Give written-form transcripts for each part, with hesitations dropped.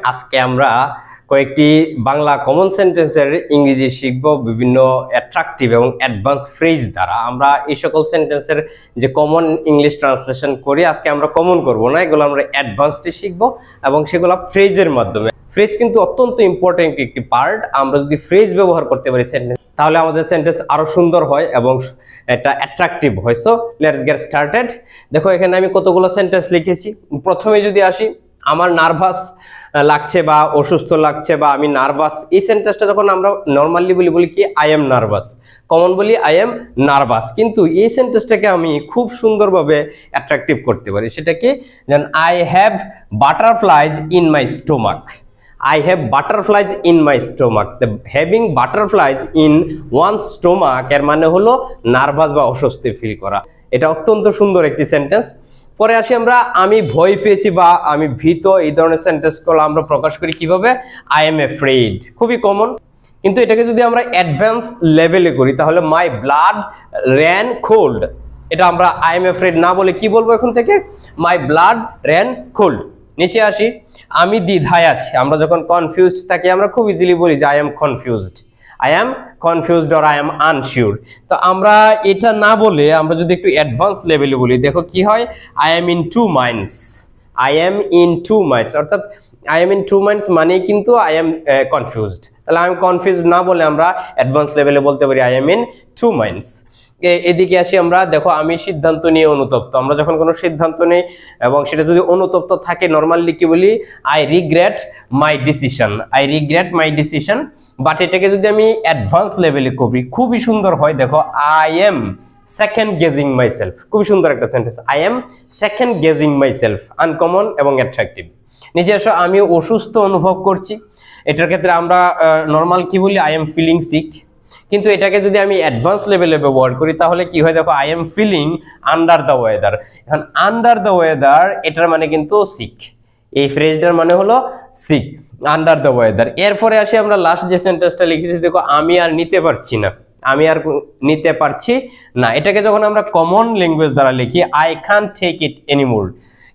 আজকে আমরা কয়েকটি বাংলা কমন সেন্টেন্সের ইংরেজি শিখব বিভিন্ন অ্যাট্রাকটিভ এবং অ্যাডভান্স ফ্রেজ দ্বারা। আমরা এই সকল সেন্টেন্সের যে কমন ইংলিশ ট্রান্সলেশন করি আজকে আমরা কমন করব না, এগুলো আমরা অ্যাডভান্সটি শিখব এবং সেগুলো ফ্রেজের মাধ্যমে। ফ্রেজ কিন্তু অত্যন্ত ইম্পর্টেন্ট একটি পার্ট। আমরা যদি ফ্রেজ ব্যবহার করতে পারি সেন্টেন্স, তাহলে আমাদের সেন্টেন্স আরো সুন্দর হয় এবং এটা অ্যাট্রাকটিভ হয়। So let's get started. দেখো এখানে আমি কতগুলো সেন্টেন্স লিখেছি। প্রথমে যদি আসি, আমার নার্ভাস লাগছে বা অসুস্থ লাগছে বা আমি নার্ভাস, এই সেন্টেন্সটা যখন আমরা নর্মালি বলি কি আই এম নার্ভাস, কমন বলি আই এম নার্ভাস, কিন্তু এই সেন্টেন্সটাকে আমি খুব সুন্দরভাবে অ্যাট্রাকটিভ করতে পারি। সেটা কি, যেন I have butterflies in my stomach. I have butterflies in my stomach. The having butterflies in one's stomach এর মানে হলো নার্ভাস বা অস্বস্তি ফিল করা। এটা অত্যন্ত সুন্দর একটি সেন্টেন্স। পরে আসি আমরা, আমি ভয় পেয়েছি বা আমি ভীত, এই ধরনের সেন্টেন্সগুলো আমরা প্রকাশ করি কিভাবে, I am afraid। খুবই কমন, কিন্তু এটাকে যদি আমরা অ্যাডভান্স লেভেলে করি তাহলে মাই ব্লাড র্যান কোল্ড। এটা আমরা I am afraid না বলে কি বলবো এখন থেকে, মাই ব্লাড র্যান কোল্ড। নিচে আসি, আমি দ্বিধায় আছি। আমরা যখন কনফিউজড থাকি আমরা খুব ইজিলি বলি যে I am confused, I am confused or I am unsure. তো আমরা এটা না বলে আমরা যদি একটু অ্যাডভান্স লেভেলে বলি, দেখো কি হয়, I am in two minds. I am in two minds, অর্থাৎ I am in two minds মানে কিন্তু আই এম কনফিউজড। তাহলে আই এম কনফিউজড না বলে আমরা অ্যাডভান্স লেভেলে বলতে পারি I am in two minds. এদিকে আসি আমরা, দেখো আমি সিদ্ধান্ত নিয়ে অনুতপ্ত। আমরা যখন কোনো সিদ্ধান্ত নেই এবং সেটা যদি অনুতপ্ত থাকে নর্মালি কি বলি, I regret my decision, I regret my decision. But এটাকে যদি আমি অ্যাডভান্স লেভেলে করি খুবই সুন্দর হয়। দেখো I am second gazing myself, খুবই সুন্দর একটা sentence, I am second gazing myself, uncommon এবং অ্যাট্রাকটিভ। নিচে আসো, আমি অসুস্থ অনুভব করছি। এটার ক্ষেত্রে আমরা নর্মাল কি বলি, আই এম ফিলিং সিক, কিন্তু এটাকে যদি আমি অ্যাডভান্স লেভেলে ব্যবহার করি তাহলে কি হয়, দেখো I am feeling under the weather. এখন আন্ডার দ্য ওয়েদার এটার মানে কিন্তু সিক, এই ফ্রেজটার মানে হলো সিক, আন্ডার দ্য ওয়েদার। এরপরে আসি আমরা লাস্ট যে সেন্টেন্সটা লিখেছি, দেখো আমি আর নিতে পারছি না, আমি আর নিতে পারছি না। এটাকে যখন আমরা কমন ল্যাঙ্গুয়েজ দ্বারা লিখি, I can't take it anymore.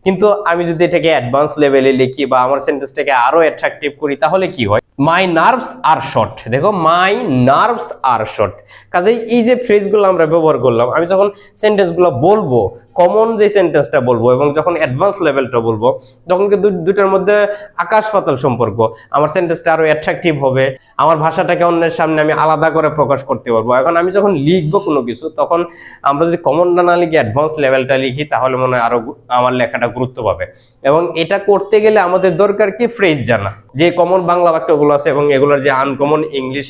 কিন্তু আমি যদি এটাকে অ্যাডভান্স লেভেলে লিখি বা আমার সেন্টেন্সটাকে আরো অ্যাট্রাকটিভ করি তাহলে কি হয়, মাই নার্ভস আর শর্ট। দেখো মাই নার্ভস আর শর্ট। কাজেই এই যে ফ্রেজগুলো আমরা ব্যবহার করলাম, আমি যখন সেন্টেন্সগুলো বলবো, কমন যে সেন্টেন্সটা বলবো এবং যখন অ্যাডভান্স লেভেলটা বলবো, তখন কিন্তু দুটার মধ্যে আকাশ পাতাল সম্পর্ক। আমার সেন্টেন্সটা আরো অ্যাট্রাকটিভ হবে, আমার ভাষাটাকে অন্যের সামনে আমি আলাদা করে প্রকাশ করতে পারবো। এখন আমি যখন লিখবো কোনো কিছু, তখন আমরা যদি কমনটা না লিখি অ্যাডভান্স লেভেলটা লিখি তাহলে মনে হয় আরো আমার লেখাটা গুরুত্ব পাবে। এবং এটা করতে গেলে আমাদের দরকার কি, ফ্রেজ জানা। যে কমন বাংলা বাক্যগুলো আছে এবং এগুলোর যে আনকমন ইংলিশ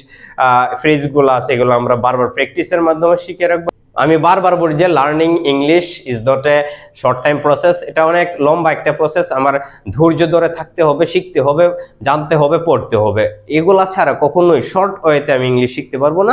ফ্রেজগুলো আছে, এগুলো আমরা বারবার প্র্যাকটিসের মাধ্যমে শিখে রাখবো। আমি বারবার বলি যে learning English is not a short time process, এটা অনেক লম্বা একটা প্রসেস। আমার ধৈর্য ধরে থাকতে হবে, শিখতে হবে, জানতে হবে, পড়তে হবে। এগুলা ছাড়া কখনোই শর্ট ওয়েতে আমি ইংলিশ শিখতে পারবো না।